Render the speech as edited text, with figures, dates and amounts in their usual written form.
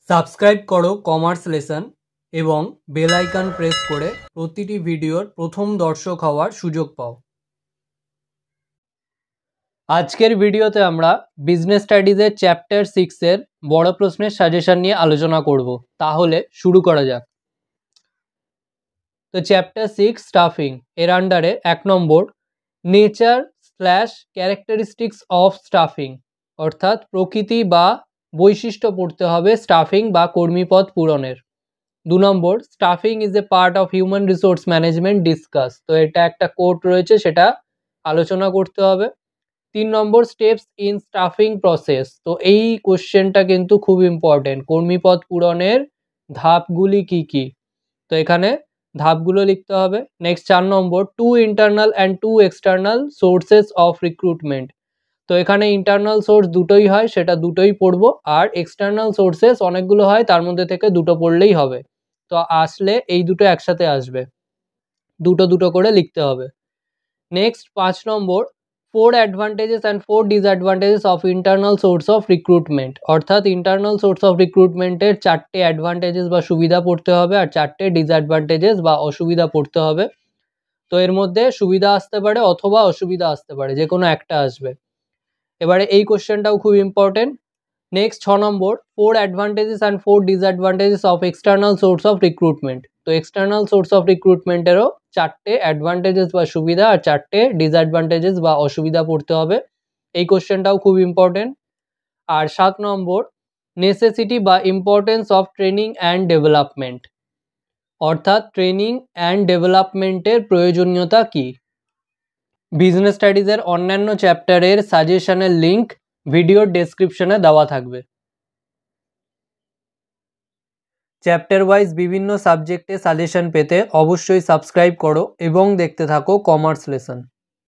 Subscribe করো commerce lesson এবং bell icon press করে প্রতিটি ভিডিওর প্রথম দর্শক হওয়ার সুযোগ পাও। আজকের ভিডিওতে আমরা বিজনেস স্টাডিজের চ্যাপ্টার 6 এর বড় প্রশ্নের সাজেশন নিয়ে আলোচনা করব। তাহলে শুরু করা যাক। তো চ্যাপ্টার 6 স্টাফিং এর আন্ডারে 1 নম্বর nature slash characteristics of staffing অর্থাৎ প্রকৃতি বা বৈশিষ্ট্য পড়তে হবে স্টাফিং বা কর্মীপদ পূরণের। 2 নম্বর staffing is a part of human resource management discuss, তো এটা একটা কোট রয়েছে সেটা আলোচনা করতে হবে। 3 নম্বর স্টেপস ইন স্টাফিং প্রসেস, তো এই কোশ্চেনটা কিন্তু খুব ইম্পর্টেন্ট, কর্মীপদ পূরণের ধাপগুলি কি কি, তো এখানে ধাপগুলো লিখতে হবে। Next 4 number 2 internal and 2 external sources of recruitment, তো এখানে ইন্টারনাল সোর্স দুটোই হয় সেটা দুটোই পড়বো, আর এক্সটার্নাল সোর্সেস অনেকগুলো হয় তার মধ্যে থেকে দুটো পড়লেই হবে, তো আসলে এই দুটো একসাথে আসবে, দুটো দুটো করে লিখতে হবে। Next 5 number 4 advantages and 4 disadvantages of internal source of recruitment, অর্থাৎ ইন্টারনাল সোর্স অফ রিক্রুটমেন্টের 4টে অ্যাডভান্টেজেস বা সুবিধা পড়তে হবে আর 4টে ডিসঅ্যাডভান্টেজেস বা অসুবিধা পড়তে হবে। তো এর মধ্যে সুবিধা আসতে পারে অথবা অসুবিধা আসতে পারে, যে কোনো একটা আসবে। এবারে এই কোশ্চেনটাও খুব important. Next 6 number 4 advantages and 4 disadvantages of external source of recruitment, তো এক্সটার্নাল সোর্স অফ রিক্রুটমেন্টেরও 4টে অ্যাডভান্টেজেস বা সুবিধা আর 4টে ডিসঅ্যাডভান্টেজেস বা অসুবিধা পড়তে হবে, এই কোশ্চেনটাও খুব ইম্পর্টেন্ট। আর 7 নম্বর নেসেসিটি বা importance of training and development, অর্থাৎ ট্রেনিং অ্যান্ড ডেভেলপমেন্টের প্রয়োজনীয়তা কি। বিজনেস স্টাডিজের অন্যান্য চ্যাপ্টারের সাজেশনের লিঙ্ক ভিডিওর ডেসক্রিপশনে দেওয়া থাকবে। চ্যাপ্টার ওয়াইজ বিভিন্ন সাবজেক্টে সাজেশন পেতে অবশ্যই সাবস্ক্রাইব করো এবং দেখতে থাকো কমার্স লেসন।